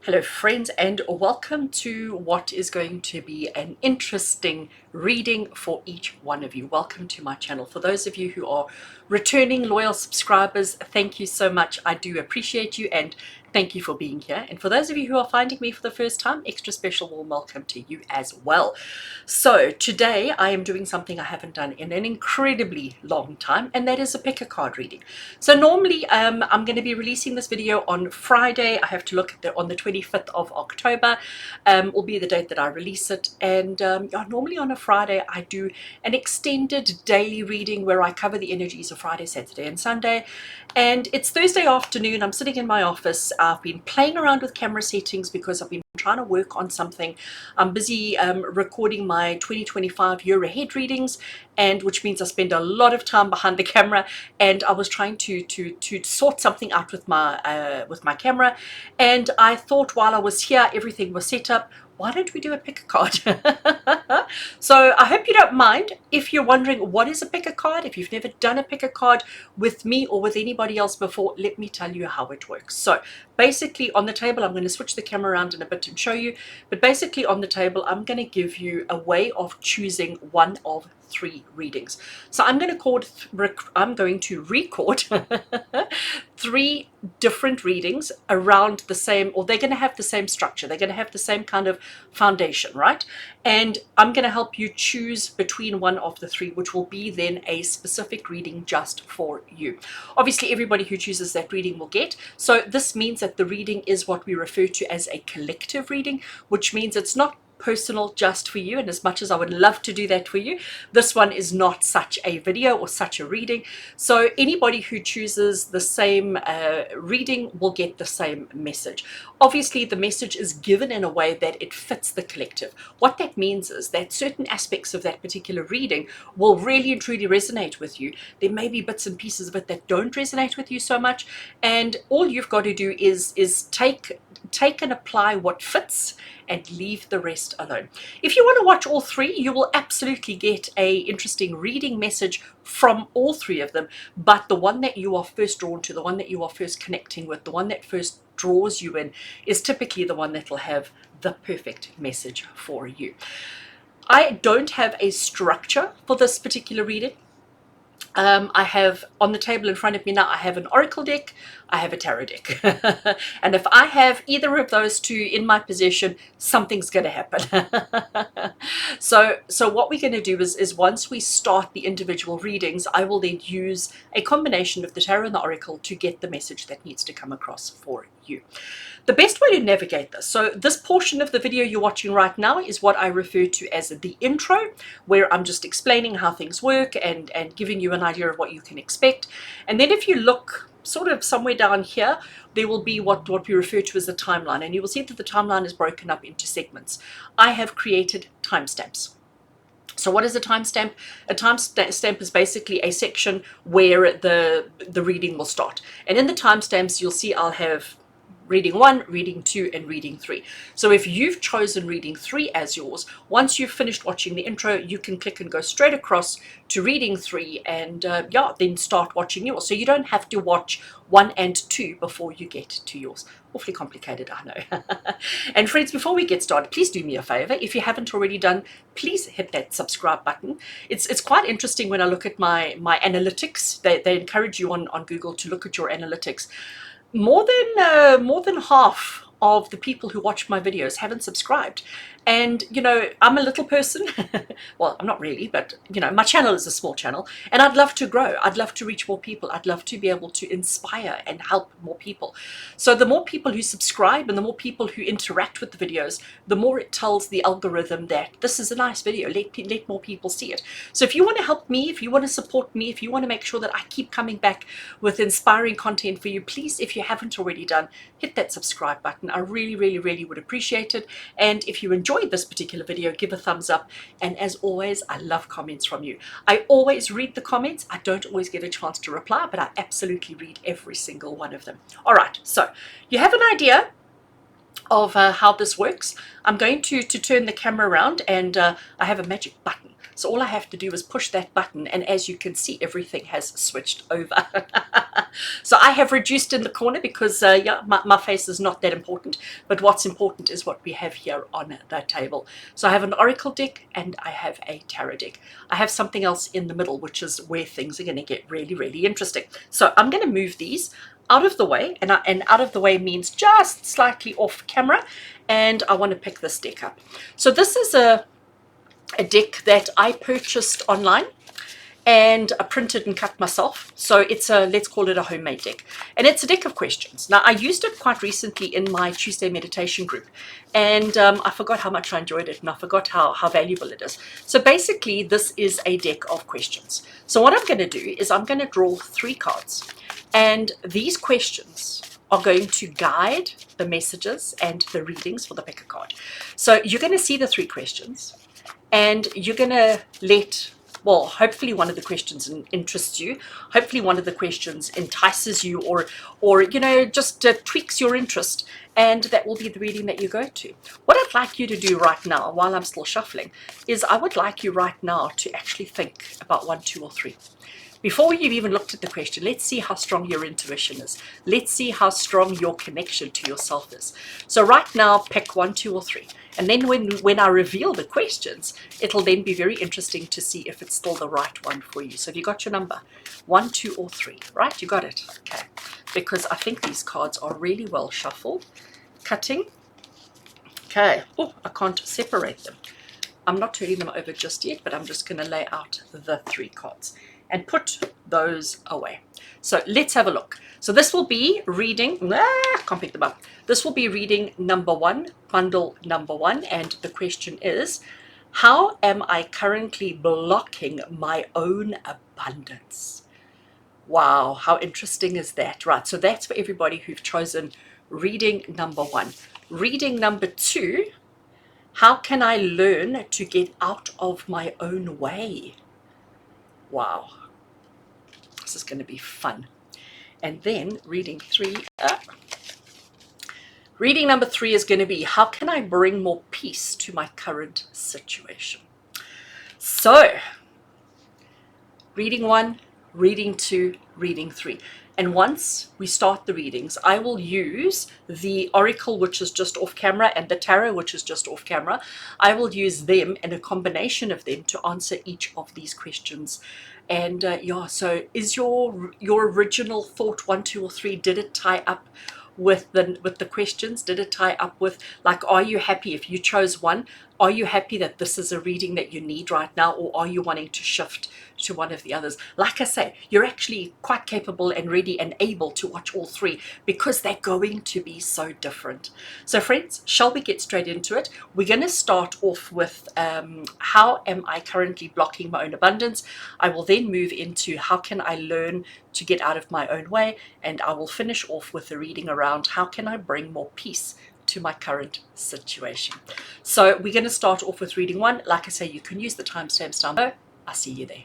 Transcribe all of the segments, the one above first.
Hello friends, and welcome to what is going to be an interesting reading for each one of you. Welcome to my channel. For those of you who are returning loyal subscribers, thank you so much. I do appreciate you and thank you for being here. And for those of you who are finding me for the first time, extra special warm welcome to you as well. So today I am doing something I haven't done in an incredibly long time, and that is a pick a card reading. So normally I'm going to be releasing this video on Friday. I have to look at on the 25th of October will be the date that I release it. And yeah, normally on a Friday I do an extended daily reading where I cover the energies of Friday, Saturday and Sunday. And it's Thursday afternoon. I'm sitting in my office. I've been playing around with camera settings because I've been trying to work on something. I'm busy recording my 2025 year ahead readings, and which means I spend a lot of time behind the camera, and I was trying to sort something out with my camera, and I thought while I was here everything was set up, why don't we do a pick a card? So I hope you don't mind. If you're wondering what is a pick a card, if you've never done a pick a card with me or with anybody else before, let me tell you how it works. So basically on the table, I'm going to switch the camera around in a bit and show you, but basically on the table I'm going to give you a way of choosing one of three readings. So I'm going to record three different readings around the same, or they're going to have the same structure, they're going to have the same kind of foundation, right? And I'm going to help you choose between one of the three, which will be then a specific reading just for you. Obviously everybody who chooses that reading will get. So this means that the reading is what we refer to as a collective reading, which means it's not personal just for you. And as much as I would love to do that for you, this one is not such a video or such a reading. So anybody who chooses the same reading will get the same message. Obviously the message is given in a way that it fits the collective. What that means is that certain aspects of that particular reading will really and truly resonate with you. There may be bits and pieces of it that don't resonate with you so much, and all you've got to do is take and apply what fits and leave the rest alone. If you want to watch all three, you will absolutely get a interesting reading message from all three of them, but the one that you are first drawn to, the one that you are first connecting with, the one that first draws you in is typically the one that will have the perfect message for you. I don't have a structure for this particular reading. I have on the table in front of me now, I have an oracle deck, I have a tarot deck. And if I have either of those two in my possession, something's going to happen. So what we're going to do is once we start the individual readings, I will then use a combination of the tarot and the oracle to get the message that needs to come across for you. The best way to navigate this, so this portion of the video you're watching right now is what I refer to as the intro, where I'm just explaining how things work and giving you an idea of what you can expect. And then if you look sort of somewhere down here, there will be what we refer to as the timeline, and you will see that the timeline is broken up into segments. I have created timestamps. So what is a timestamp? A timestamp is basically a section where the reading will start. And in the timestamps, you'll see I'll have reading 1, reading 2, and reading 3. So if you've chosen reading 3 as yours, once you've finished watching the intro, you can click and go straight across to reading 3 and yeah, then start watching yours. So you don't have to watch 1 and 2 before you get to yours. Awfully complicated, I know. And friends, before we get started, please do me a favor. If you haven't already done, please hit that subscribe button. It's quite interesting when I look at my analytics. They encourage you on Google to look at your analytics. More than half of the people who watch my videos haven't subscribed. And you know, I'm a little person. Well, I'm not really, but you know, my channel is a small channel and I'd love to grow. I'd love to reach more people. I'd love to be able to inspire and help more people. So the more people who subscribe and the more people who interact with the videos, the more it tells the algorithm that this is a nice video. Let more people see it. So if you want to help me, if you want to support me, if you want to make sure that I keep coming back with inspiring content for you, please, if you haven't already done, hit that subscribe button. I really would appreciate it. And if you enjoyed this particular video, give a thumbs up. And as always, I love comments from you. I always read the comments. I don't always get a chance to reply, but I absolutely read every single one of them. All right, so you have an idea of how this works. I'm going to turn the camera around, and I have a magic button. So all I have to do is push that button, and as you can see, everything has switched over. So I have reduced in the corner because yeah, my face is not that important, but what's important is what we have here on the table. So I have an oracle deck and I have a tarot deck. I have something else in the middle, which is where things are going to get really, really interesting. So I'm going to move these out of the way, and out of the way means just slightly off camera, and I want to pick this deck up. So this is a deck that I purchased online and I printed and cut myself. So it's a, let's call it a homemade deck, and it's a deck of questions. Now I used it quite recently in my Tuesday meditation group, and I forgot how much I enjoyed it, and I forgot how valuable it is. So basically this is a deck of questions. So what I'm going to do is I'm going to draw 3 cards, and these questions are going to guide the messages and the readings for the picker card. So you're going to see the 3 questions, and you're going to let, well, hopefully one of the questions interests you. Hopefully one of the questions entices you, or you know, just tweaks your interest, and that will be the reading that you go to. What I'd like you to do right now, while I'm still shuffling, is I would like you right now to actually think about 1, 2, or 3. Before you've even looked at the question, let's see how strong your intuition is. Let's see how strong your connection to yourself is. So right now, pick 1, 2, or 3. And then when I reveal the questions, it'll then be very interesting to see if it's still the right one for you. So have you got your number? 1, 2, or 3, right? You got it? Okay. Because I think these cards are really well shuffled. Cutting. Okay. Oh, I can't separate them. I'm not turning them over just yet, but I'm just going to lay out the 3 cards and put those away. So let's have a look. So this will be reading, can't pick them up. This will be reading number 1, bundle number 1, and the question is, how am I currently blocking my own abundance? Wow, how interesting is that? Right, so that's for everybody who've chosen reading number 1. Reading number 2, how can I learn to get out of my own way? Wow. This is going to be fun. And then reading number 3 is going to be, how can I bring more peace to my current situation? So reading 1, reading 2, reading 3. And once we start the readings, I will use the oracle, which is just off camera, and the tarot, which is just off camera. I will use them and a combination of them to answer each of these questions. And yeah, so is your original thought 1, 2, or 3, did it tie up with the questions? Did it tie up with, like, are you happy if you chose 1? Are you happy that this is a reading that you need right now, or are you wanting to shift to one of the others? Like I say, you're actually quite capable and ready and able to watch all 3, because they're going to be so different. So friends, shall we get straight into it? We're going to start off with how am I currently blocking my own abundance? I will then move into how can I learn to get out of my own way, and I will finish off with the reading around how can I bring more peace to my current situation. So we're going to start off with reading 1. Like I say, you can use the timestamps down below. I'll see you there.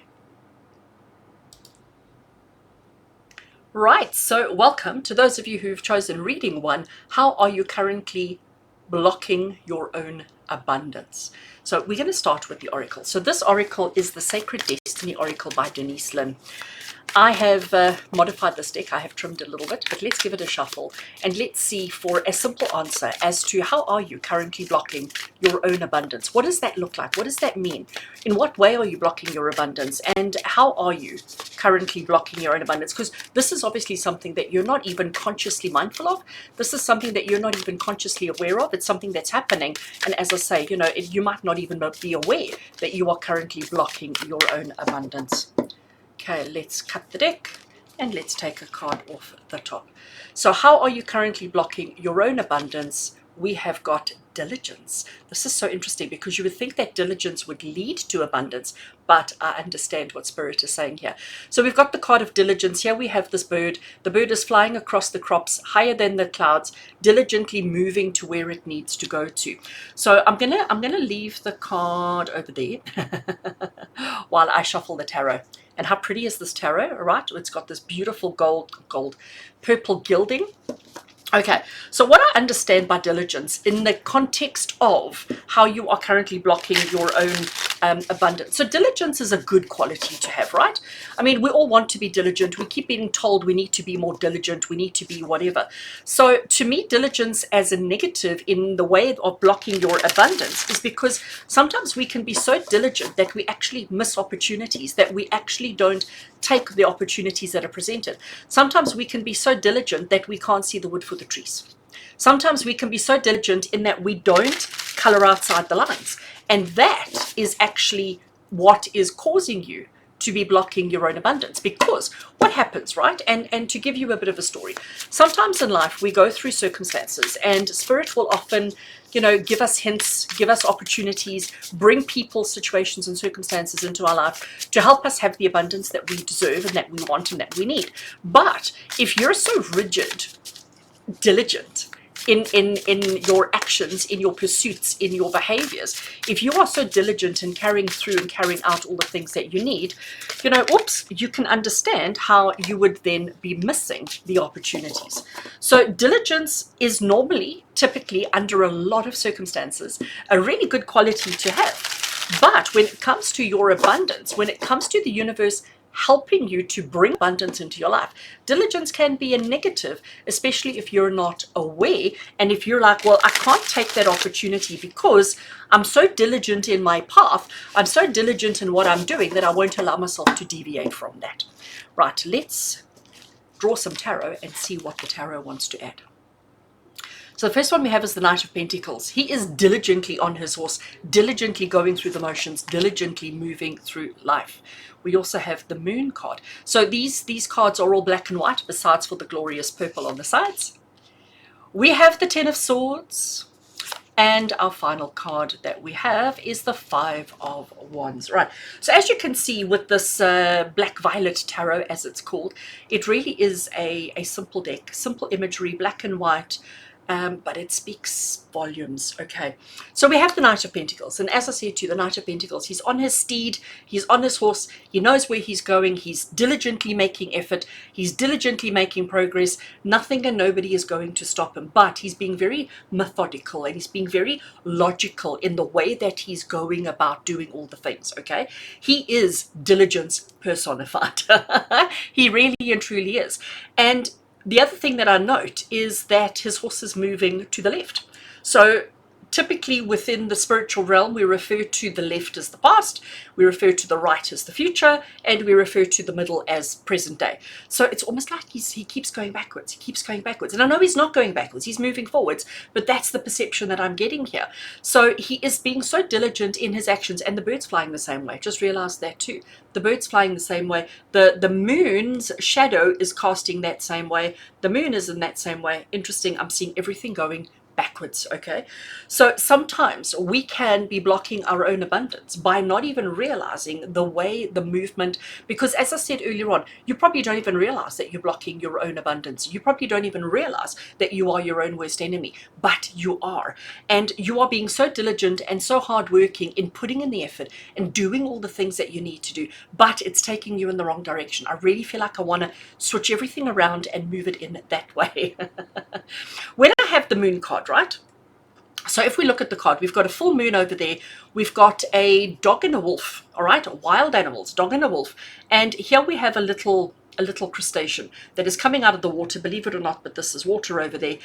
Right, so welcome to those of you who've chosen reading 1. How are you currently blocking your own abundance? So we're going to start with the oracle. So this oracle is the Sacred Destiny Oracle by Denise Lynn. I have modified this deck. I have trimmed it a little bit, but let's give it a shuffle and let's see for a simple answer as to how are you currently blocking your own abundance? What does that look like? What does that mean? In what way are you blocking your abundance? And how are you currently blocking your own abundance? Because this is obviously something that you're not even consciously mindful of. This is something that you're not even consciously aware of. It's something that's happening. And as I say, you know, you might not even be aware that you are currently blocking your own abundance. Okay, let's cut the deck and let's take a card off the top. So how are you currently blocking your own abundance? We have got diligence. This is so interesting because you would think that diligence would lead to abundance, but I understand what Spirit is saying here. So we've got the card of diligence. Here we have this bird. The bird is flying across the crops, higher than the clouds, diligently moving to where it needs to go to. So I'm gonna leave the card over there while I shuffle the tarot. And how pretty is this tarot, right? It's got this beautiful purple gilding. Okay, so what I understand by diligence in the context of how you are currently blocking your own abundance. So diligence is a good quality to have, right? I mean, we all want to be diligent. We keep being told we need to be more diligent, we need to be whatever. So to me, diligence as a negative in the way of blocking your abundance is because sometimes we can be so diligent that we actually miss opportunities, that we actually don't take the opportunities that are presented. Sometimes we can be so diligent that we can't see the wood for the trees. Sometimes we can be so diligent in that we don't color outside the lines. And that is actually what is causing you to be blocking your own abundance. Because what happens, right? And to give you a bit of a story, sometimes in life we go through circumstances and spirit will often, give us hints, give us opportunities, bring people, situations and circumstances into our life to help us have the abundance that we deserve and that we want and that we need. But if you're so rigid, diligent in your actions, in your pursuits, in your behaviors, if you are so diligent in carrying through and carrying out all the things that you need, you can understand how you would then be missing the opportunities. So diligence is normally, typically, under a lot of circumstances, a really good quality to have. But when it comes to your abundance, when it comes to the universe helping you to bring abundance into your life, diligence can be a negative, especially if you're not aware and if you're like, well, I can't take that opportunity because I'm so diligent in my path, I'm so diligent in what I'm doing that I won't allow myself to deviate from that. Right, let's draw some tarot and see what the tarot wants to add. So the first one we have is the Knight of Pentacles. He is diligently on his horse, diligently going through the motions, diligently moving through life. We also have the Moon card. So these cards are all black and white, besides for the glorious purple on the sides. We have the Ten of Swords. And our final card that we have is the Five of Wands. Right, so as you can see with this Black Violet Tarot, as it's called, it really is a simple deck, simple imagery, black and white, but it speaks volumes. Okay, so we have the Knight of Pentacles, and as I said to you, the Knight of Pentacles, he's on his steed, he's on his horse, he knows where he's going, he's diligently making effort, he's diligently making progress, nothing and nobody is going to stop him, but he's being very methodical and he's being very logical in the way that he's going about doing all the things. Okay, he is diligence personified. He really and truly is. And the other thing that I note is that his horse is moving to the left. So typically within the spiritual realm, we refer to the left as the past, we refer to the right as the future, and we refer to the middle as present day. So it's almost like he keeps going backwards, he keeps going backwards. And I know he's not going backwards, he's moving forwards, but that's the perception that I'm getting here. So he is being so diligent in his actions, and the bird's flying the same way. Just realize that too. The bird's flying the same way. The moon's shadow is casting that same way. The moon is in that same way. Interesting, I'm seeing everything going backwards. Okay, so sometimes we can be blocking our own abundance by not even realizing the way the movement, because as I said earlier on, you probably don't even realize that you're blocking your own abundance. You probably don't even realize that you are your own worst enemy, but you are. And you are being so diligent and so hardworking in putting in the effort and doing all the things that you need to do, but it's taking you in the wrong direction. I really feel like I want to switch everything around and move it in that way. When I have the Moon card, right? So if we look at the card, we've got a full moon over there. We've got a dog and a wolf, all right? Wild animals, dog and a wolf. And here we have a little crustacean that is coming out of the water, believe it or not, but this is water over there.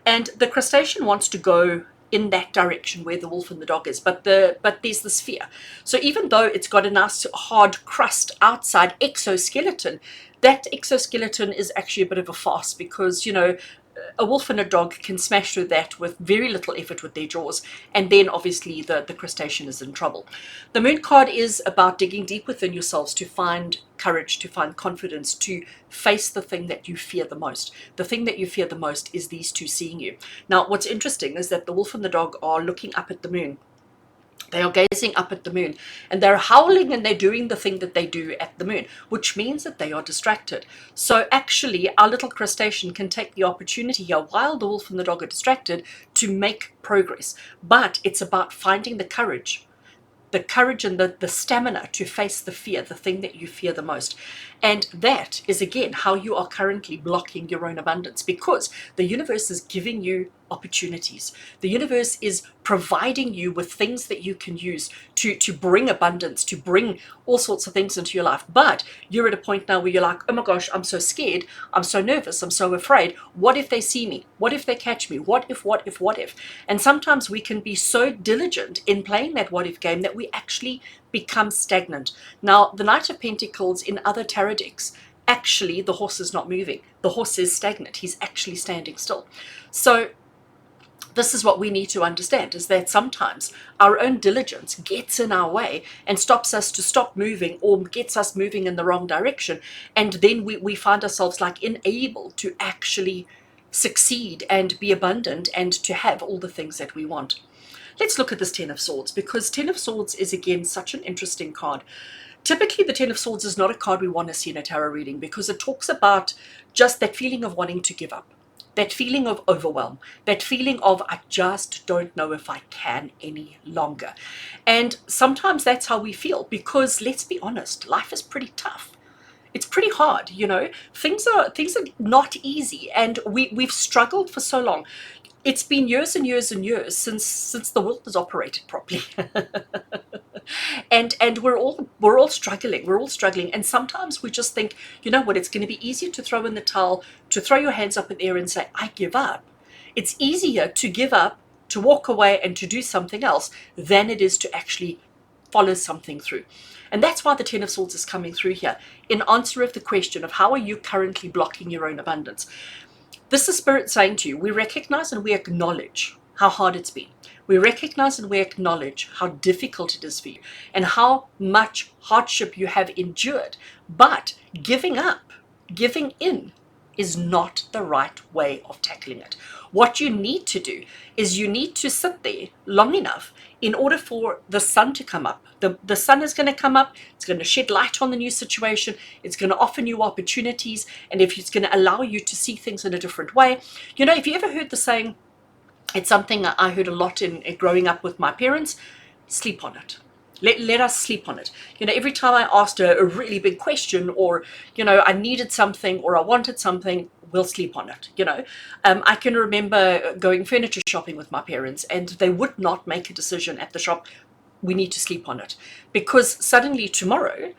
And the crustacean wants to go in that direction where the wolf and the dog is, but there's the sphere. So even though it's got a nice hard crust outside exoskeleton, that exoskeleton is actually a bit of a farce, because a wolf and a dog can smash through that with very little effort with their jaws, and then obviously the crustacean is in trouble. The Moon card is about digging deep within yourselves to find courage, to find confidence, to face the thing that you fear the most. The thing that you fear the most is these two seeing you. Now, what's interesting is that the wolf and the dog are looking up at the moon. They are gazing up at the moon, and they're howling, and they're doing the thing that they do at the moon, which means that they are distracted. So actually, our little crustacean can take the opportunity here, while the wolf and the dog are distracted, to make progress. But it's about finding the courage and the stamina to face the fear, the thing that you fear the most. And that is, again, how you are currently blocking your own abundance, because the universe is giving you opportunities. The universe is providing you with things that you can use to bring abundance, to bring all sorts of things into your life. But you're at a point now where you're like, oh my gosh, I'm so scared, I'm so nervous, I'm so afraid. What if they see me? What if they catch me? What if, what if, what if? And sometimes we can be so diligent in playing that what if game that we actually become stagnant. Now, the Knight of Pentacles in other tarot decks, actually the horse is not moving. The horse is stagnant. He's actually standing still. So this is what we need to understand, is that sometimes our own diligence gets in our way and stops us to stop moving, or gets us moving in the wrong direction. And then we find ourselves like unable to actually succeed and be abundant and to have all the things that we want. Let's look at this Ten of Swords, because Ten of Swords is, again, such an interesting card. Typically, the Ten of Swords is not a card we want to see in a tarot reading, because it talks about just that feeling of wanting to give up, that feeling of overwhelm, that feeling of, I just don't know if I can any longer. And sometimes that's how we feel, because let's be honest, life is pretty tough. It's pretty hard, you know. Things are not easy, and we've struggled for so long. It's been years and years and years since the world has operated properly. and we're all struggling, and sometimes we just think, you know what, it's going to be easier to throw in the towel, to throw your hands up in the air and say, I give up. It's easier to give up, to walk away and to do something else, than it is to actually follow something through. And that's why the Ten of Swords is coming through here in answer of the question of how are you currently blocking your own abundance. This is Spirit saying to you, we recognize and we acknowledge how hard it's been. We recognize and we acknowledge how difficult it is for you and how much hardship you have endured. But giving up, giving in, is not the right way of tackling it. What you need to do is you need to sit there long enough in order for the sun to come up. The sun is going to come up. It's going to shed light on the new situation. It's going to offer new opportunities. And if it's going to allow you to see things in a different way. You know, if you ever heard the saying, it's something I heard a lot in growing up with my parents, sleep on it. Let us sleep on it. You know, every time I asked a really big question, or, you know, I needed something or I wanted something, we'll sleep on it. You know, I can remember going furniture shopping with my parents, and they would not make a decision at the shop. We need to sleep on it, because suddenly tomorrow,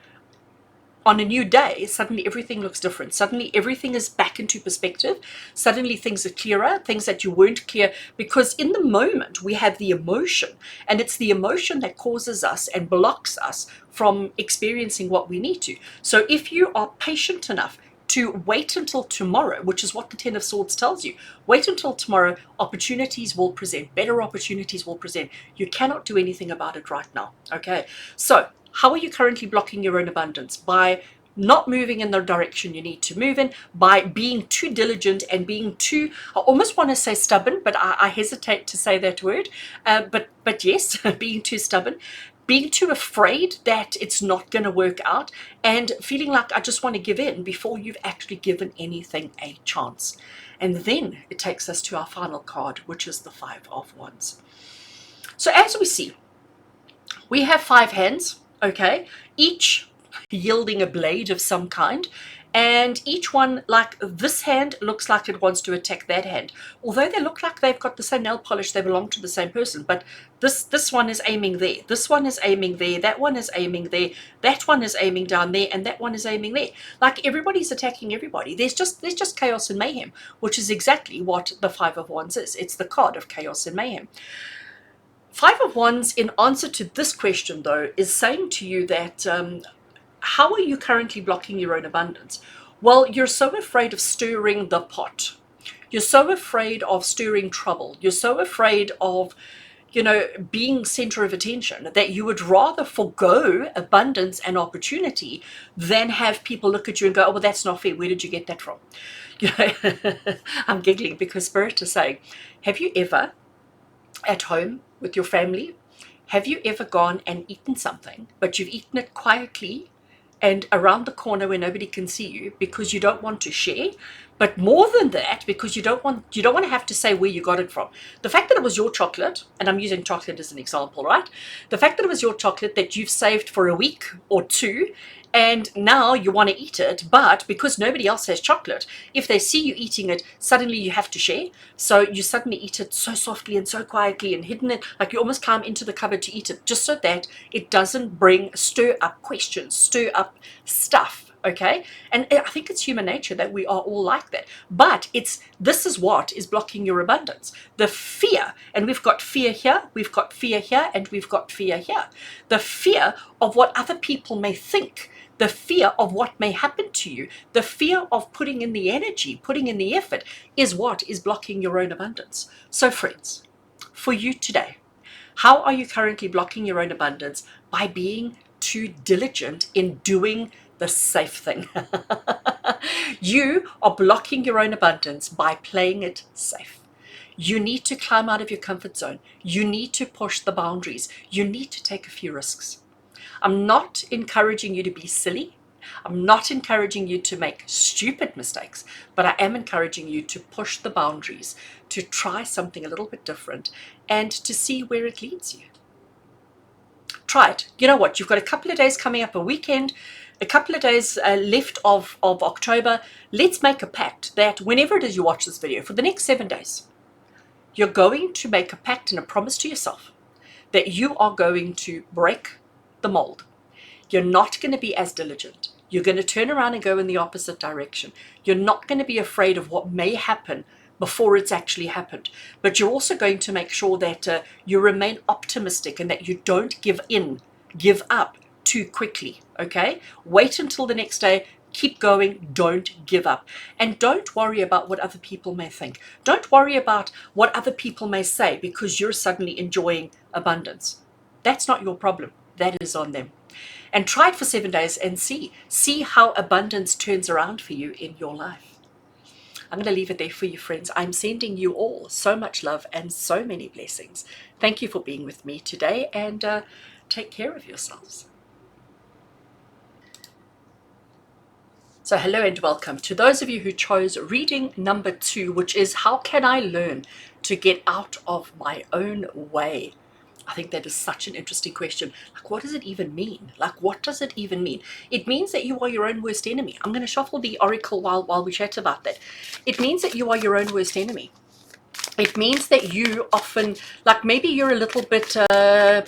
on a new day, suddenly everything looks different. Suddenly everything is back into perspective. Suddenly things are clearer, things that you weren't clear, because in the moment we have the emotion, and it's the emotion that causes us and blocks us from experiencing what we need to. So if you are patient enough to wait until tomorrow, which is what the Ten of Swords tells you, wait until tomorrow, opportunities will present, better opportunities will present. You cannot do anything about it right now, okay? So how are you currently blocking your own abundance? By not moving in the direction you need to move in, by being too diligent and being too, I almost want to say stubborn, but I hesitate to say that word, but yes, being too stubborn, being too afraid that it's not going to work out, and feeling like I just want to give in before you've actually given anything a chance. And then it takes us to our final card, which is the Five of Wands. So as we see, we have 5 hands, okay, each yielding a blade of some kind, and each one, like this hand looks like it wants to attack that hand, although they look like they've got the same nail polish, they belong to the same person. But this one is aiming there, this one is aiming there, that one is aiming there, that one is aiming down there, and that one is aiming there. Like everybody's attacking everybody. There's just chaos and mayhem, which is exactly what the Five of Wands is. It's the card of chaos and mayhem. Five of Wands, in answer to this question, though, is saying to you that how are you currently blocking your own abundance? Well, you're so afraid of stirring the pot. You're so afraid of stirring trouble. You're so afraid of, you know, being center of attention, that you would rather forego abundance and opportunity than have people look at you and go, oh, well, that's not fair. Where did you get that from? You know, I'm giggling because Spirit is saying, have you ever at home with your family, have you ever gone and eaten something, but you've eaten it quietly and around the corner where nobody can see you because you don't want to share, But more than that, because you don't want to have to say where you got it from. The fact that it was your chocolate, and I'm using chocolate as an example, right? The fact that it was your chocolate that you've saved for a week or two, and now you want to eat it, but because nobody else has chocolate, if they see you eating it, suddenly you have to share. So you suddenly eat it so softly and so quietly and hidden it, like you almost climb into the cupboard to eat it, just so that it doesn't stir up questions, stir up stuff. Okay, and I think it's human nature that we are all like that. But this is what is blocking your abundance: the fear. And we've got fear here, we've got fear here, and we've got fear here. The fear of what other people may think, the fear of what may happen to you, the fear of putting in the energy, putting in the effort, is what is blocking your own abundance. So friends, for you today, how are you currently blocking your own abundance? By being too diligent in doing the safe thing. You are blocking your own abundance by playing it safe. You need to climb out of your comfort zone. You need to push the boundaries. You need to take a few risks. I'm not encouraging you to be silly. I'm not encouraging you to make stupid mistakes, but I am encouraging you to push the boundaries, to try something a little bit different, and to see where it leads you. Try it. You know what? You've got a couple of days coming up, a weekend, a couple of days left of October. Let's make a pact that whenever it is you watch this video, for the next 7 days, you're going to make a pact and a promise to yourself that you are going to break the mold. You're not going to be as diligent. You're going to turn around and go in the opposite direction. You're not going to be afraid of what may happen before it's actually happened. But you're also going to make sure that you remain optimistic and that you don't give up too quickly, okay? Wait until the next day. Keep going. Don't give up. And don't worry about what other people may think. Don't worry about what other people may say because you're suddenly enjoying abundance. That's not your problem. That is on them. And try it for 7 days and see how abundance turns around for you in your life. I'm going to leave it there for you, friends. I'm sending you all so much love and so many blessings. Thank you for being with me today, and take care of yourselves. So hello and welcome to those of you who chose reading number 2, which is how can I learn to get out of my own way? I think that is such an interesting question. Like, what does it even mean? Like, what does it even mean? It means that you are your own worst enemy. I'm going to shuffle the oracle while we chat about that. It means that you are your own worst enemy. It means that you often, like maybe you're a little bit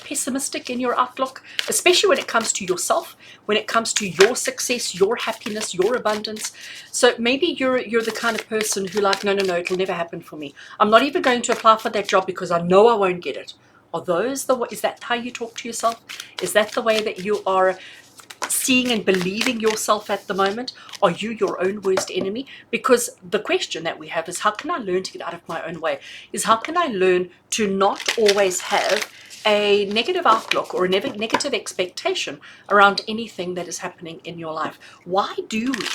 pessimistic in your outlook, especially when it comes to yourself, when it comes to your success, your happiness, your abundance. So maybe you're the kind of person who like, no, it'll never happen for me. I'm not even going to apply for that job because I know I won't get it. Is that how you talk to yourself? Is that the way that you are seeing and believing yourself at the moment? Are you your own worst enemy? Because the question that we have is, how can I learn to get out of my own way? Is how can I learn to not always have a negative outlook or a negative expectation around anything that is happening in your life? Why do we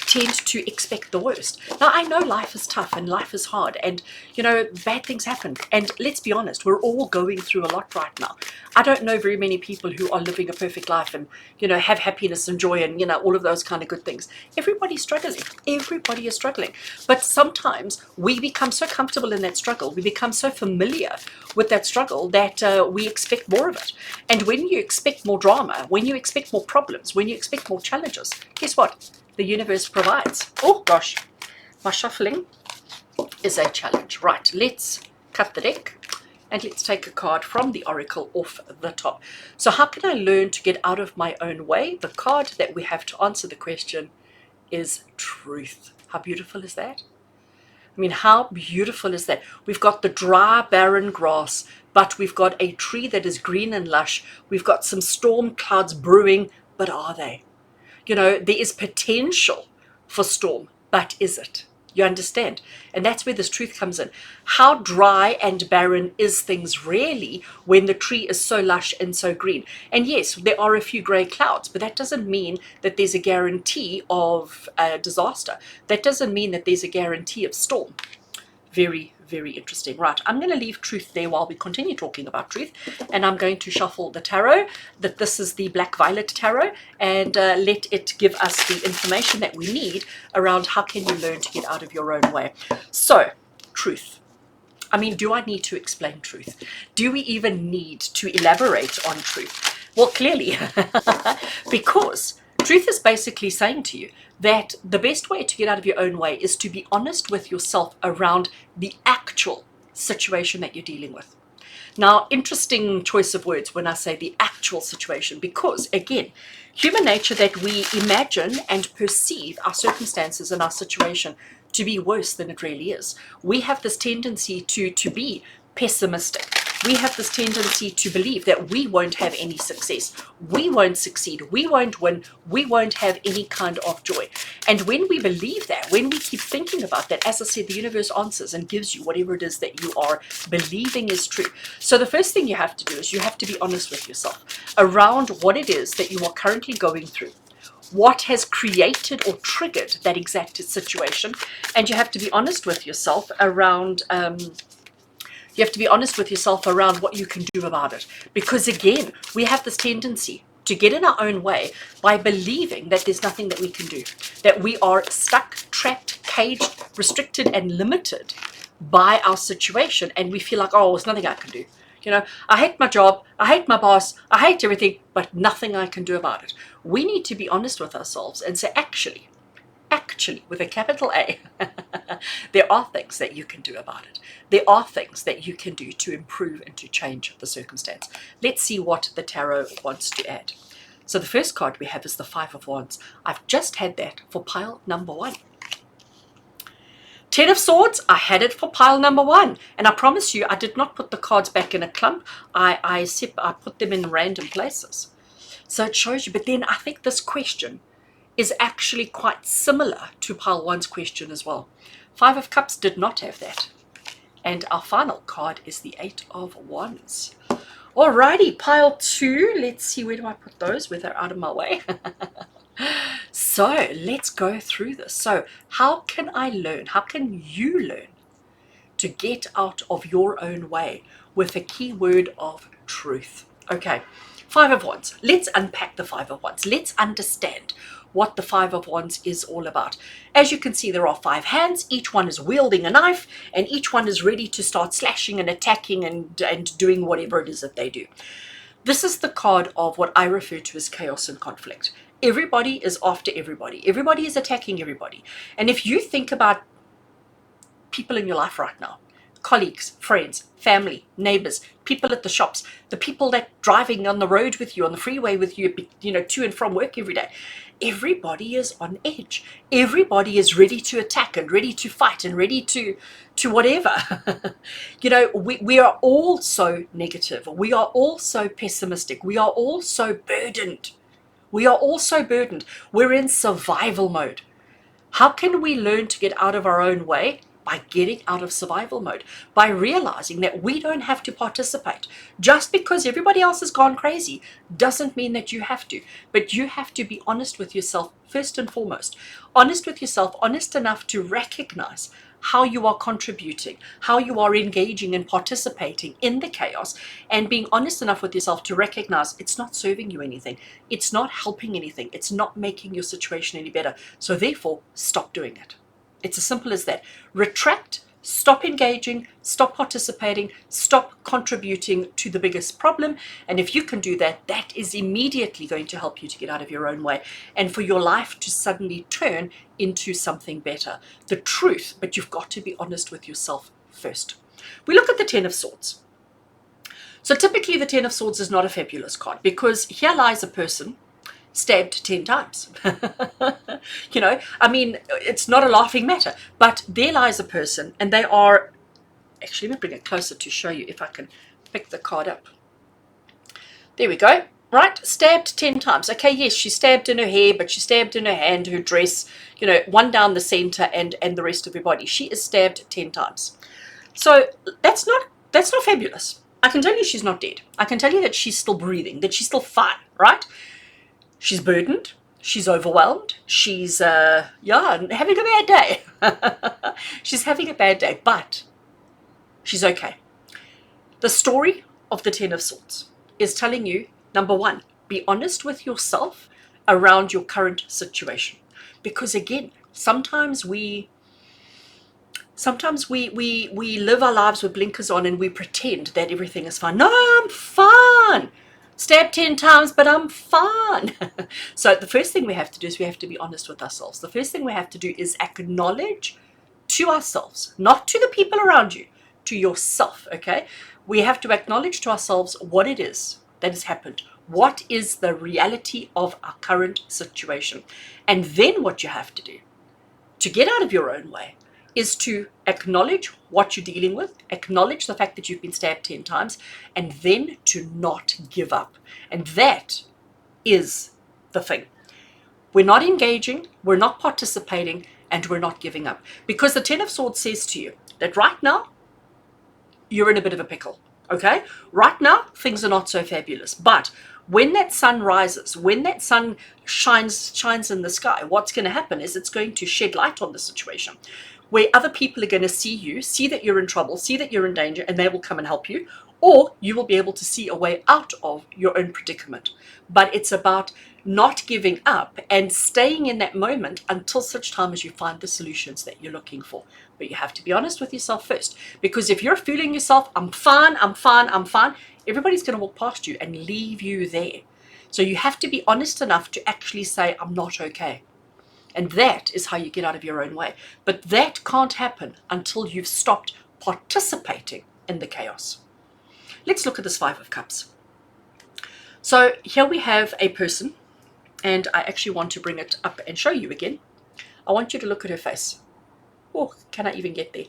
tend to expect the worst? Now, I know life is tough and life is hard and, bad things happen. And let's be honest, we're all going through a lot right now. I don't know very many people who are living a perfect life and, have happiness and joy and, all of those kind of good things. Everybody's struggling. Everybody is struggling. But sometimes we become so comfortable in that struggle. We become so familiar with that struggle that we expect more of it. And when you expect more drama, when you expect more problems, when you expect more challenges, guess what? The universe provides. Oh gosh, my shuffling is a challenge. Right, let's cut the deck and let's take a card from the oracle off the top. So how can I learn to get out of my own way? The card that we have to answer the question is truth. How beautiful is that? I mean, how beautiful is that? We've got the dry, barren grass, but we've got a tree that is green and lush. We've got some storm clouds brewing, but are they? There is potential for storm, but is it? You understand? And that's where this truth comes in. How dry and barren is things really when the tree is so lush and so green? And yes, there are a few grey clouds, but that doesn't mean that there's a guarantee of disaster. That doesn't mean that there's a guarantee of storm. Very, very interesting. Right, I'm going to leave truth there while we continue talking about truth, and I'm going to shuffle the tarot. That this is the Black Violet Tarot, and let it give us the information that we need around how can you learn to get out of your own way. So, truth. I mean, do I need to explain truth? Do we even need to elaborate on truth? Well, clearly, because truth is basically saying to you that the best way to get out of your own way is to be honest with yourself around the actual situation that you're dealing with. Now, interesting choice of words when I say the actual situation, because again, human nature that we imagine and perceive our circumstances and our situation to be worse than it really is. We have this tendency to be pessimistic. We have this tendency to believe that we won't have any success, we won't succeed, we won't win, we won't have any kind of joy. And when we believe that, when we keep thinking about that, as I said, the universe answers and gives you whatever it is that you are believing is true. So the first thing you have to do is you have to be honest with yourself around what it is that you are currently going through, what has created or triggered that exact situation, and you have to be honest with yourself around what you can do about it. Because again, we have this tendency to get in our own way by believing that there's nothing that we can do, that we are stuck, trapped, caged, restricted, and limited by our situation, and we feel like, oh, there's nothing I can do. You know, I hate my job, I hate my boss, I hate everything, but nothing I can do about it. We need to be honest with ourselves and say, actually, with a capital A, there are things that you can do about it. There are things that you can do to improve and to change the circumstance. Let's see what the tarot wants to add. So the first card we have is the Five of Wands. I've just had that for pile number 1. Ten of Swords, I had it for pile number 1. And I promise you, I did not put the cards back in a clump. I put them in random places. So it shows you. But then I think this question is actually quite similar to pile 1's question as well. Five of Cups did not have that. And our final card is the Eight of Wands. Alrighty, pile 2. Let's see, where do I put those where they're out of my way? So let's go through this. So how can I learn? How can you learn to get out of your own way with a key word of truth? Okay, Five of Wands. Let's unpack the Five of Wands. Let's understand what the Five of Wands is all about. As you can see, there are 5 hands. Each one is wielding a knife, and each one is ready to start slashing and attacking and doing whatever it is that they do. This is the card of what I refer to as chaos and conflict. Everybody is after everybody. Everybody is attacking everybody. And if you think about people in your life right now, colleagues, friends, family, neighbors, people at the shops, the people that driving on the road with you, on the freeway with you, to and from work every day, everybody is on edge. Everybody is ready to attack and ready to fight and ready to whatever. We are all so negative. We are all so pessimistic. We are all so burdened. We're in survival mode. How can we learn to get out of our own way? By getting out of survival mode, by realizing that we don't have to participate. Just because everybody else has gone crazy doesn't mean that you have to, but you have to be honest with yourself first and foremost. Honest with yourself, honest enough to recognize how you are contributing, how you are engaging and participating in the chaos, and being honest enough with yourself to recognize it's not serving you anything, it's not helping anything, it's not making your situation any better. So therefore, stop doing it. It's as simple as that. Retract, stop engaging, stop participating, stop contributing to the biggest problem. And if you can do that, that is immediately going to help you to get out of your own way and for your life to suddenly turn into something better. The truth, but you've got to be honest with yourself first. We look at the Ten of Swords. So typically the Ten of Swords is not a fabulous card because here lies a person stabbed 10 times. It's not a laughing matter, but there lies a person, and they are, actually, let me bring it closer to show you if I can pick the card up. There we go. Right, stabbed 10 times. Okay, yes, she stabbed in her hair, but she stabbed in her hand, her dress, one down the center and the rest of her body. She is stabbed 10 times. So that's not fabulous. I can tell you she's not dead. I can tell you that she's still breathing, that she's still fine, right? She's burdened, she's overwhelmed, she's having a bad day. She's having a bad day, but She's okay. The story of the Ten of Swords is telling you, number one, be honest with yourself around your current situation. Because again, sometimes we live our lives with blinkers on and we pretend that everything is fine. No, I'm fine. Stabbed 10 times, but I'm fine. So the first thing we have to do is we have to be honest with ourselves. The first thing we have to do is acknowledge to ourselves, not to the people around you, to yourself, okay? We have to acknowledge to ourselves what it is that has happened. What is the reality of our current situation? And then what you have to do to get out of your own way is to acknowledge what you're dealing with, acknowledge the fact that you've been stabbed 10 times, and then to not give up. And that is the thing. We're not engaging, we're not participating, and we're not giving up. Because the Ten of Swords says to you that right now, you're in a bit of a pickle, okay? Right now, things are not so fabulous. But when that sun rises, when that sun shines in the sky, what's going to happen is it's going to shed light on the situation, where other people are going to see you, see that you're in trouble, see that you're in danger, and they will come and help you, or you will be able to see a way out of your own predicament. But it's about not giving up and staying in that moment until such time as you find the solutions that you're looking for. But you have to be honest with yourself first, because if you're fooling yourself, I'm fine, I'm fine, I'm fine, everybody's going to walk past you and leave you there. So you have to be honest enough to actually say, I'm not okay. And that is how you get out of your own way. But that can't happen until you've stopped participating in the chaos. Let's look at this Five of Cups. So here we have a person, and I actually want to bring it up and show you again. I want you to look at her face. Oh, can I even get there?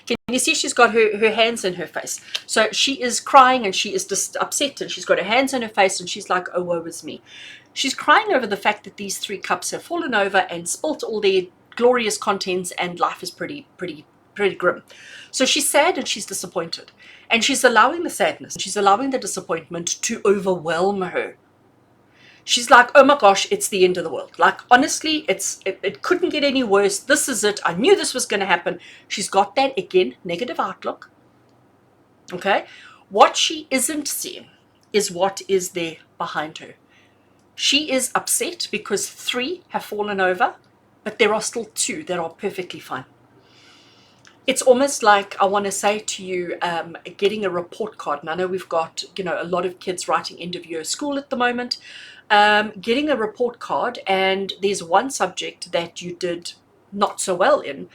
Can you see she's got her hands in her face? So she is crying and she is just upset, and she's got her hands in her face and she's like, oh, woe is me. She's crying over the fact that these 3 cups have fallen over and spilt all their glorious contents, and life is pretty grim. So she's sad and she's disappointed, and she's allowing the sadness, she's allowing the disappointment to overwhelm her. She's like, oh my gosh, it's the end of the world. Like, honestly, it couldn't get any worse. This is it. I knew this was going to happen. She's got that, again, negative outlook. Okay? What she isn't seeing is what is there behind her. She is upset because 3 have fallen over, but there are still 2 that are perfectly fine. It's almost like, I want to say to you, getting a report card. And I know we've got, a lot of kids writing end of year school at the moment. Getting a report card, and there's one subject that you did not so well in,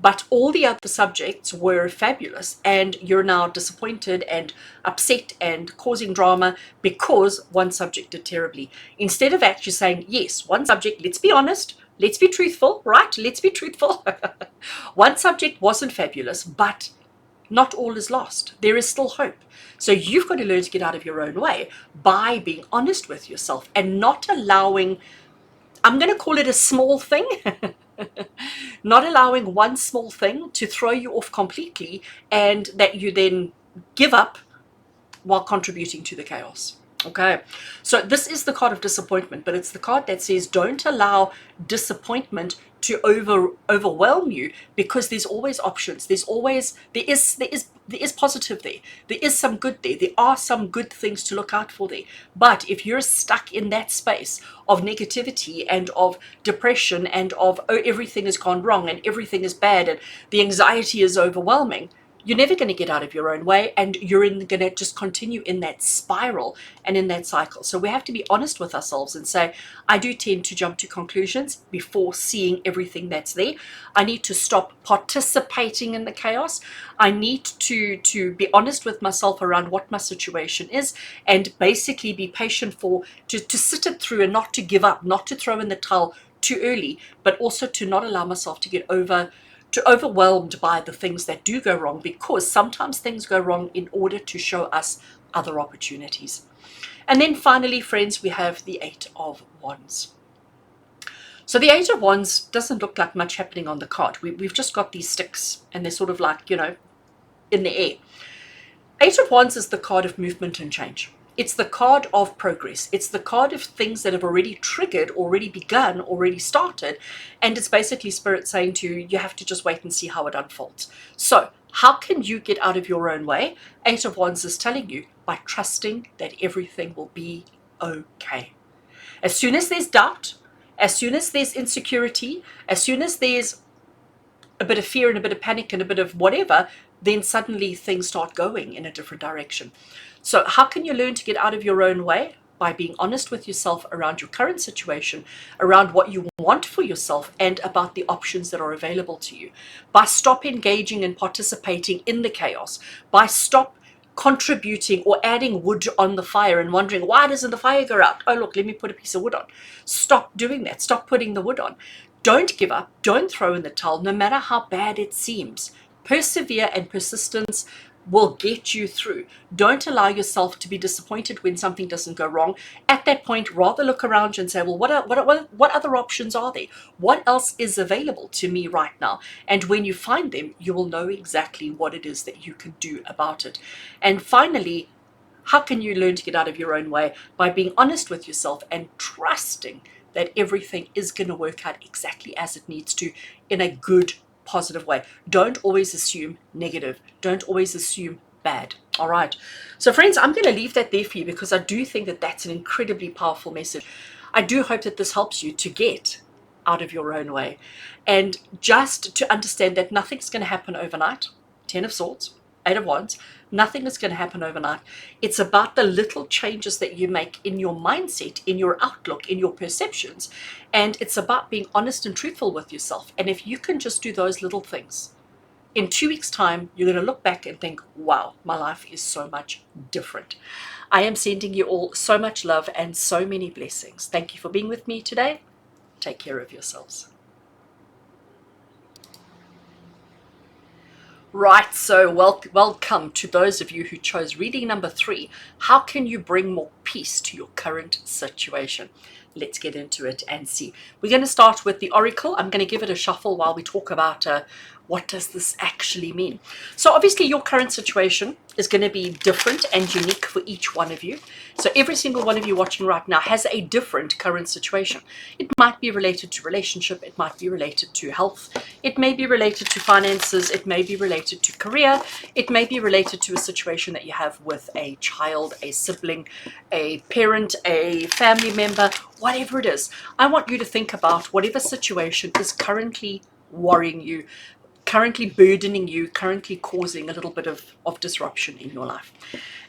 but all the other subjects were fabulous, and you're now disappointed and upset and causing drama because one subject did terribly. Instead of actually saying, yes, one subject, let's be honest, let's be truthful, right? Let's be truthful. One subject wasn't fabulous, but not all is lost. There is still hope. So you've got to learn to get out of your own way by being honest with yourself and not allowing, I'm going to call it a small thing, not allowing one small thing to throw you off completely, and that you then give up while contributing to the chaos. Okay, so this is the card of disappointment, but it's the card that says don't allow disappointment to overwhelm you, because there's always options. There is positive there. There is some good there. There are some good things to look out for there. But if you're stuck in that space of negativity and of depression and of, oh, everything has gone wrong and everything is bad and the anxiety is overwhelming, you're never going to get out of your own way, and you're going to just continue in that spiral and in that cycle. So we have to be honest with ourselves and say, I do tend to jump to conclusions before seeing everything that's there. I need to stop participating in the chaos. I need to be honest with myself around what my situation is, and basically be patient to sit it through, and not to give up, not to throw in the towel too early, but also to not allow myself to get overwhelmed by the things that do go wrong, because sometimes things go wrong in order to show us other opportunities. And then finally, friends, we have the 8 of Wands. So the 8 of Wands doesn't look like much happening on the card. We've just got these sticks, and they're sort of like, in the air. 8 of Wands is the card of movement and change. It's the card of progress. It's the card of things that have already triggered, already begun, already started. And it's basically Spirit saying to you, you have to just wait and see how it unfolds. So how can you get out of your own way? Eight of Wands is telling you, by trusting that everything will be okay. As soon as there's doubt, as soon as there's insecurity, as soon as there's a bit of fear and a bit of panic and a bit of whatever, then suddenly things start going in a different direction. So how can you learn to get out of your own way? By being honest with yourself around your current situation, around what you want for yourself, and about the options that are available to you. By stop engaging and participating in the chaos. By stop contributing or adding wood on the fire and wondering, why doesn't the fire go out? Oh, look, let me put a piece of wood on. Stop doing that. Stop putting the wood on. Don't give up. Don't throw in the towel, no matter how bad it seems. Persevere, and persistence will get you through. Don't allow yourself to be disappointed when something doesn't go wrong. At that point, rather look around you and say, well, what other options are there? What else is available to me right now? And when you find them, you will know exactly what it is that you can do about it. And finally, how can you learn to get out of your own way? By being honest with yourself and trusting that everything is going to work out exactly as it needs to, in a good, positive way. Don't always assume negative. Don't always assume bad. All right. So friends, I'm going to leave that there for you, because I do think that that's an incredibly powerful message. I do hope that this helps you to get out of your own way, and just to understand that nothing's going to happen overnight. 10 of Swords, 8 of Wands. Nothing is going to happen overnight. It's about the little changes that you make in your mindset, in your outlook, in your perceptions. And it's about being honest and truthful with yourself. And if you can just do those little things, in 2 weeks' time, you're going to look back and think, wow, my life is so much different. I am sending you all so much love and so many blessings. Thank you for being with me today. Take care of yourselves. Right, so welcome to those of you who chose reading number 3. How can you bring more peace to your current situation? Let's get into it and see. We're going to start with the Oracle. I'm going to give it a shuffle while we talk about what does this actually mean. So obviously your current situation is going to be different and unique for each one of you. So every single one of you watching right now has a different current situation. It might be related to relationship. It might be related to health. It may be related to finances. It may be related to career. It may be related to a situation that you have with a child, a sibling, a parent, a family member, whatever it is. I want you to think about whatever situation is currently worrying you, currently burdening you, currently causing a little bit of disruption in your life.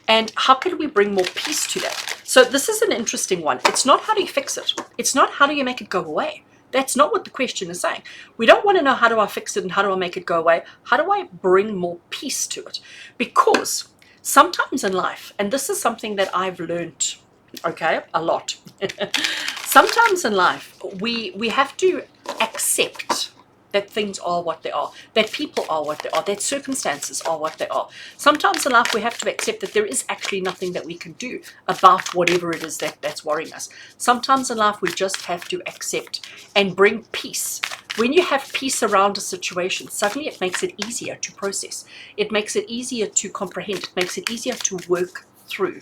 And how can we bring more peace to that? So this is an interesting one. It's not how do you fix it. It's not how do you make it go away. That's not what the question is saying. We don't want to know how do I fix it and how do I make it go away. How do I bring more peace to it? Because sometimes in life, and this is something that I've learned, okay, a lot. Sometimes in life, we have to accept that things are what they are, that people are what they are, that circumstances are what they are. Sometimes in life we have to accept that there is actually nothing that we can do about whatever it is that's worrying us. Sometimes in life we just have to accept and bring peace. When you have peace around a situation, suddenly it makes it easier to process. It makes it easier to comprehend. It makes it easier to work through.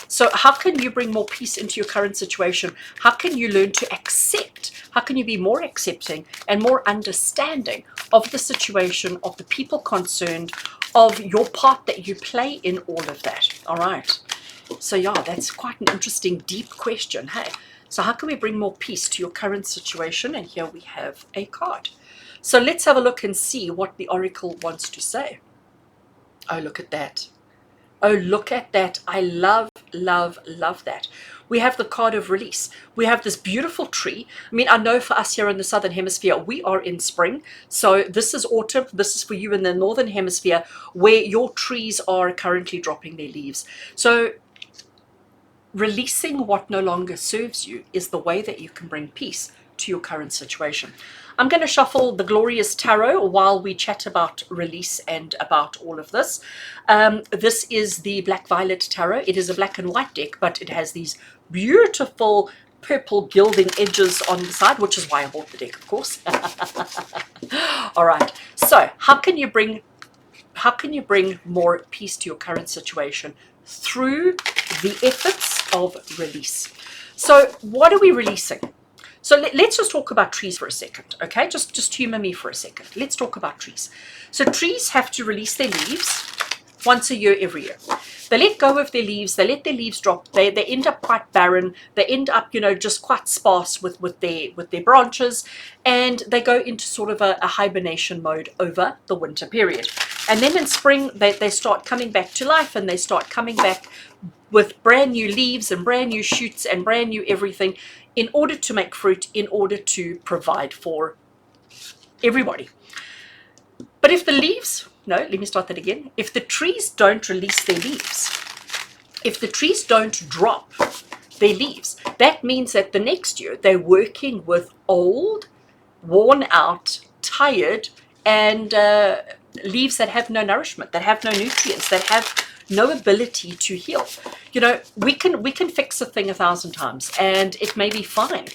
So how can you bring more peace into your current situation? How can you learn to accept? How can you be more accepting and more understanding of the situation, of the people concerned, of your part that you play in all of that? All right. So yeah, that's quite an interesting, deep question. Hey, so how can we bring more peace to your current situation? And here we have a card. So let's have a look and see what the Oracle wants to say. Oh, look at that. Oh, look at that. I love, love, love that. We have the card of release. We have this beautiful tree. I mean, I know for us here in the Southern Hemisphere, we are in spring. So this is autumn. This is for you in the Northern Hemisphere, where your trees are currently dropping their leaves. So releasing what no longer serves you is the way that you can bring peace to your current situation. I'm going to shuffle the Glorious Tarot while we chat about release and about all of this. This is the Black Violet Tarot. It is a black and white deck, but it has these beautiful purple gilding edges on the side, which is why I bought the deck, of course. All right. So how can you bring more peace to your current situation? Through the efforts of release. So what are we releasing? So let's just talk about trees for a second, okay? Just humor me for a second. Let's talk about trees. So trees have to release their leaves once a year, every year. They let go of their leaves, they let their leaves drop, they end up quite barren, they end up, just quite sparse with their branches, and they go into sort of a hibernation mode over the winter period. And then in spring, they start coming back to life, and they start coming back with brand new leaves and brand new shoots and brand new everything, in order to make fruit, in order to provide for everybody. But if the leaves, no, let me start that again. If the trees don't release their leaves, if the trees don't drop their leaves, that means that the next year they're working with old, worn out, tired, and leaves that have no nourishment, that have no nutrients, that have no ability to heal. We can fix a thing 1,000 times and it may be fine,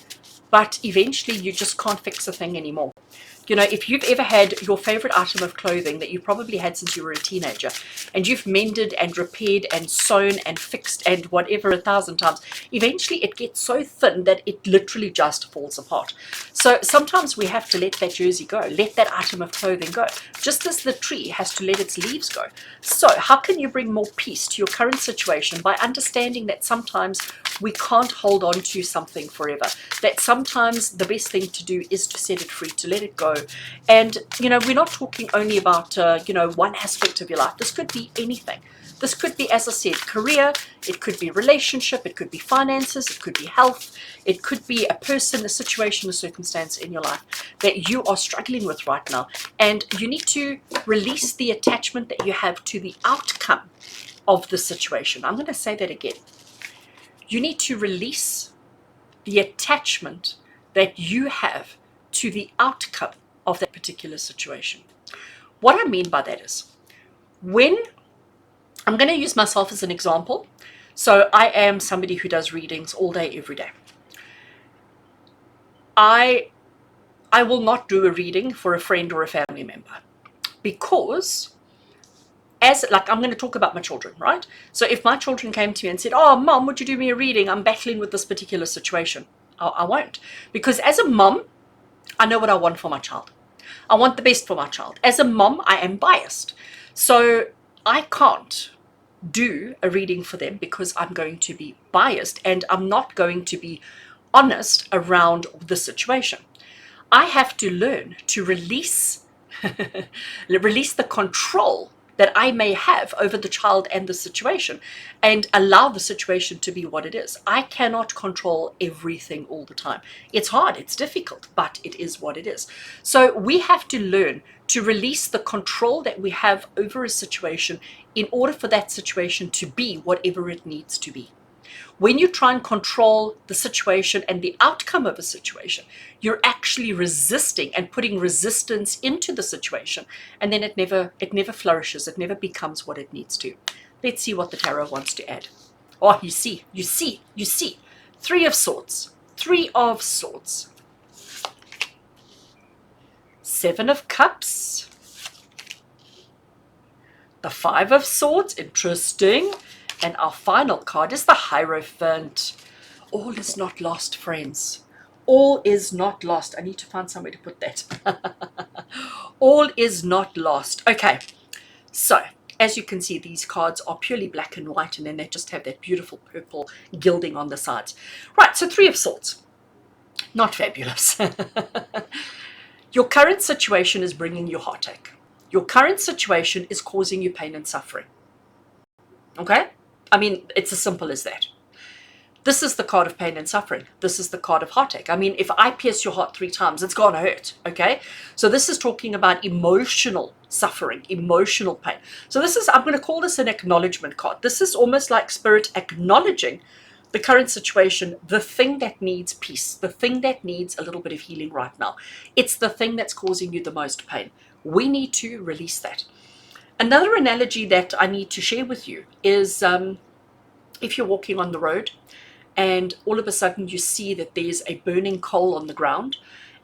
but eventually you just can't fix a thing anymore. If you've ever had your favorite item of clothing that you probably had since you were a teenager, and you've mended and repaired and sewn and fixed and whatever 1,000 times, eventually it gets so thin that it literally just falls apart. So sometimes we have to let that jersey go, let that item of clothing go, just as the tree has to let its leaves go. So how can you bring more peace to your current situation? By understanding that sometimes we can't hold on to something forever, that sometimes the best thing to do is to set it free, to let it go. And we're not talking only about one aspect of your life. This could be anything. This could be, as I said, career, it could be relationship, it could be finances, it could be health, it could be a person, a situation, a circumstance in your life that you are struggling with right now. And you need to release the attachment that you have to the outcome of the situation. I'm going to say that again. You need to release the attachment that you have to the outcome of that particular situation. What I mean by that is, when I'm going to use myself as an example. So I am somebody who does readings all day, every day. I will not do a reading for a friend or a family member, because I'm going to talk about my children, right? So if my children came to me and said, "Oh, Mom, would you do me a reading? I'm battling with this particular situation." I won't, because as a mom, I know what I want for my child. I want the best for my child. As a mom, I am biased. So I can't do a reading for them because I'm going to be biased and I'm not going to be honest around the situation. I have to learn to release the control that I may have over the child and the situation, and allow the situation to be what it is. I cannot control everything all the time. It's hard, it's difficult, but it is what it is. So we have to learn to release the control that we have over a situation in order for that situation to be whatever it needs to be. When you try and control the situation and the outcome of a situation, you're actually resisting and putting resistance into the situation, and then it never flourishes. It never becomes what it needs to. Let's see what the tarot wants to add. Oh, you see. Three of Swords. Seven of Cups. The Five of Swords. Interesting. And our final card is the Hierophant. All is not lost, friends. All is not lost. I need to find somewhere to put that. All is not lost. Okay, so as you can see, these cards are purely black and white, and then they just have that beautiful purple gilding on the sides. Right, so Three of Swords. Not fabulous. Your current situation is bringing you heartache. Your current situation is causing you pain and suffering. Okay? I mean, it's as simple as that. This is the card of pain and suffering. This is the card of heartache. I mean, if I pierce your heart 3 times, it's going to hurt, okay? So this is talking about emotional suffering, emotional pain. So I'm going to call this an acknowledgement card. This is almost like Spirit acknowledging the current situation, the thing that needs peace, the thing that needs a little bit of healing right now. It's the thing that's causing you the most pain. We need to release that. Another analogy that I need to share with you is if you're walking on the road and all of a sudden you see that there's a burning coal on the ground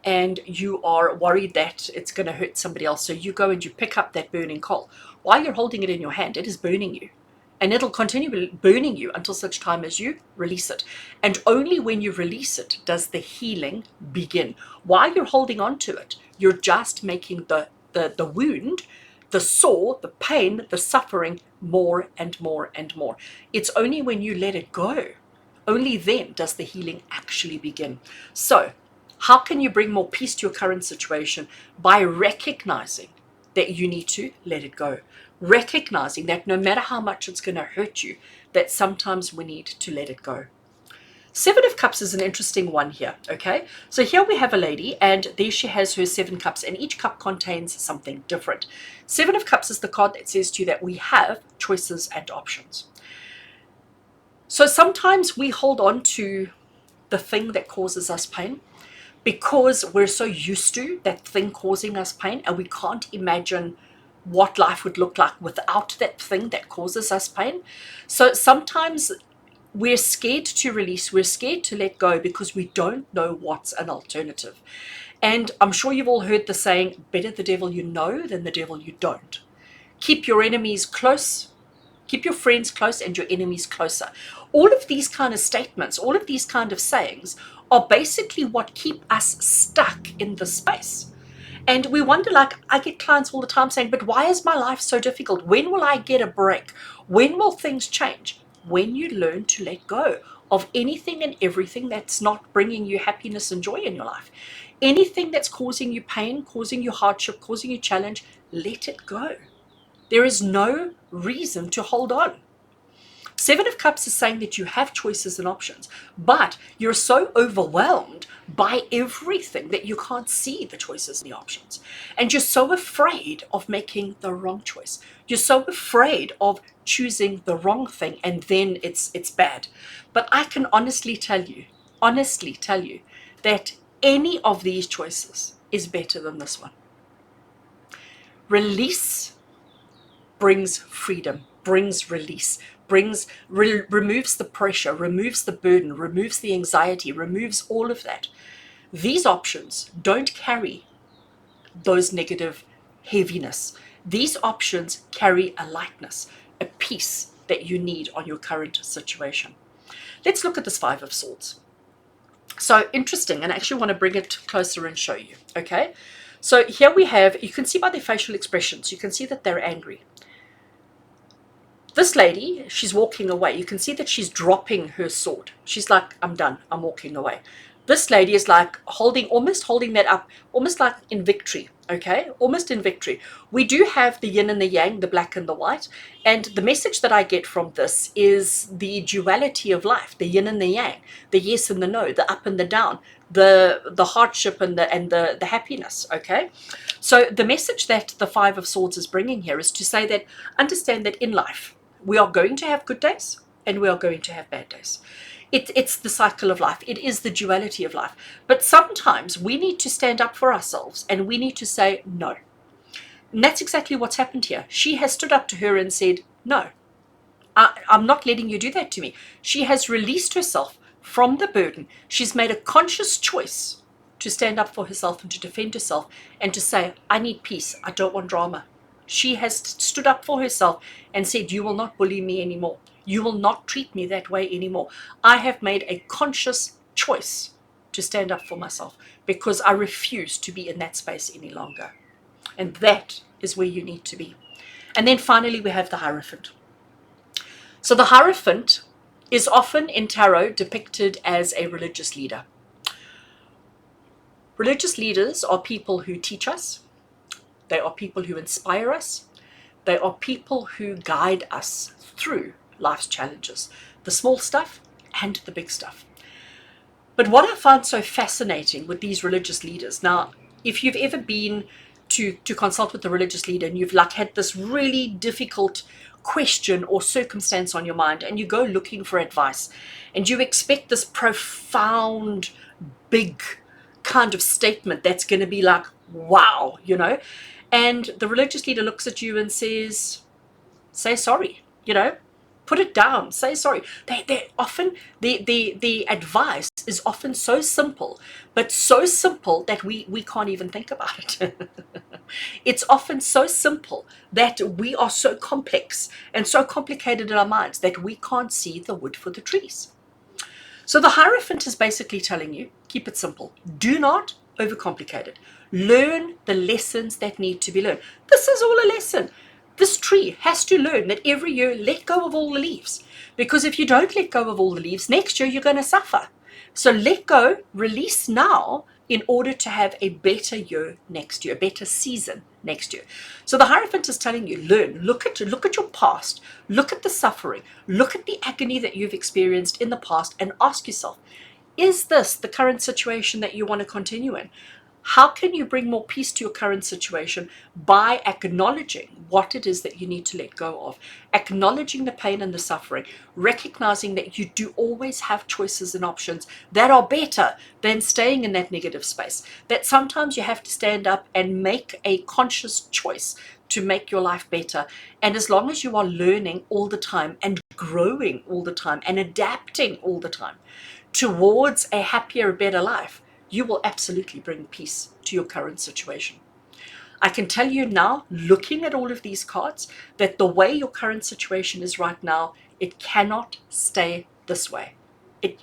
and you are worried that it's going to hurt somebody else. So you go and you pick up that burning coal. While you're holding it in your hand, it is burning you. and it'll continue burning you until such time as you release it. And only when you release it does the healing begin. While you're holding on to it, you're just making the wound, the sore, the pain, the suffering more and more and more. It's only when you let it go, only then does the healing actually begin. So how can you bring more peace to your current situation? By recognizing that you need to let it go. Recognizing that no matter how much it's going to hurt you, that sometimes we need to let it go. Seven of Cups is an interesting one here, okay? So here we have a lady, and there she has her 7 cups, and each cup contains something different. 7 of Cups is the card that says to you that we have choices and options. So sometimes we hold on to the thing that causes us pain because we're so used to that thing causing us pain, and we can't imagine what life would look like without that thing that causes us pain. So sometimes we're scared to release, we're scared to let go because we don't know what's an alternative. And I'm sure you've all heard the saying, better the devil you know than the devil you don't. Keep your enemies close, keep your friends close and your enemies closer. All of these kind of statements, all of these kind of sayings are basically what keep us stuck in the space. And we wonder, like, I get clients all the time saying, but why is my life so difficult? When will I get a break? When will things change? When you learn to let go of anything and everything that's not bringing you happiness and joy in your life. Anything that's causing you pain, causing you hardship, causing you challenge, let it go. There is no reason to hold on. 7 of Cups is saying that you have choices and options, but you're so overwhelmed by everything that you can't see the choices and the options. And you're so afraid of making the wrong choice. You're so afraid of choosing the wrong thing, and then it's bad. But I can honestly tell you that any of these choices is better than this one. Release brings freedom, brings release, removes the pressure, removes the burden, removes the anxiety, removes all of that. These options don't carry those negative heaviness. These options carry a lightness, a peace that you need on your current situation. Let's look at this 5 of Swords. So interesting, and I actually want to bring it closer and show you, okay? So here we have, you can see by their facial expressions, you can see that they're angry. This lady, she's walking away. You can see that she's dropping her sword. She's like, I'm done, I'm walking away. This lady is like almost holding that up, almost like in victory, okay? Almost in victory. We do have the yin and the yang, the black and the white. And the message that I get from this is the duality of life, the yin and the yang, the yes and the no, the up and the down, the hardship and the happiness, okay? So the message that the 5 of Swords is bringing here is to say that, understand that in life, we are going to have good days and we are going to have bad days. It's the cycle of life. It is the duality of life. But sometimes we need to stand up for ourselves and we need to say no. And that's exactly what's happened here. She has stood up to her and said, no, I'm not letting you do that to me. She has released herself from the burden. She's made a conscious choice to stand up for herself and to defend herself and to say, I need peace. I don't want drama. She has stood up for herself and said, you will not bully me anymore. You will not treat me that way anymore. I have made a conscious choice to stand up for myself because I refuse to be in that space any longer. And that is where you need to be. And then finally, we have the Hierophant. So the Hierophant is often in tarot depicted as a religious leader. Religious leaders are people who teach us. They are people who inspire us. They are people who guide us through life's challenges, the small stuff and the big stuff. But what I find so fascinating with these religious leaders, now, if you've ever been to consult with a religious leader and you've like had this really difficult question or circumstance on your mind and you go looking for advice and you expect this profound, big kind of statement that's going to be like, wow, you know, and the religious leader looks at you and says, say sorry, you know, put it down, say sorry. They often, the advice is often so simple, but so simple that we can't even think about it. It's often so simple that we are so complex and so complicated in our minds that we can't see the wood for the trees. So the Hierophant is basically telling you, keep it simple. Do not overcomplicate it. Learn the lessons that need to be learned. This is all a lesson. This tree has to learn that every year, let go of all the leaves. Because if you don't let go of all the leaves, next year you're going to suffer. So let go, release now in order to have a better year next year, a better season next year. So the Hierophant is telling you, learn, look at your past, look at the suffering, look at the agony that you've experienced in the past, and ask yourself, is this the current situation that you want to continue in? How can you bring more peace to your current situation by acknowledging what it is that you need to let go of, acknowledging the pain and the suffering, recognizing that you do always have choices and options that are better than staying in that negative space, that sometimes you have to stand up and make a conscious choice to make your life better. And as long as you are learning all the time and growing all the time and adapting all the time towards a happier, better life, you will absolutely bring peace to your current situation. I can tell you now, looking at all of these cards, that the way your current situation is right now, it cannot stay this way.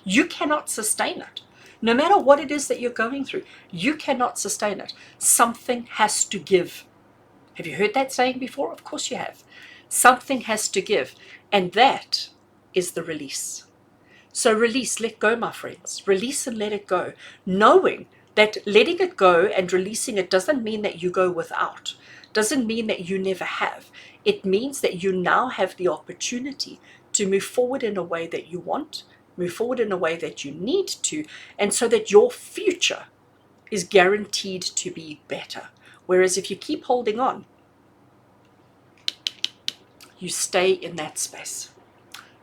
You cannot sustain it. No matter what it is that you're going through, you cannot sustain it. Something has to give. Have you heard that saying before? Of course you have. Something has to give, and that is the release. So release, let go, my friends. Release and let it go. Knowing that letting it go and releasing it doesn't mean that you go without. Doesn't mean that you never have. It means that you now have the opportunity to move forward in a way that you want, move forward in a way that you need to, and so that your future is guaranteed to be better. Whereas if you keep holding on, you stay in that space.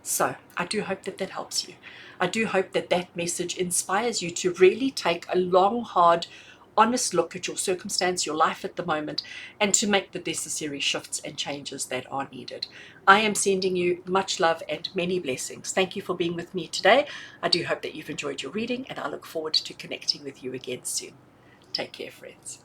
So I do hope that that helps you. I do hope that that message inspires you to really take a long, hard, honest look at your circumstance, your life at the moment, and to make the necessary shifts and changes that are needed. I am sending you much love and many blessings. Thank you for being with me today. I do hope that you've enjoyed your reading, and I look forward to connecting with you again soon. Take care, friends.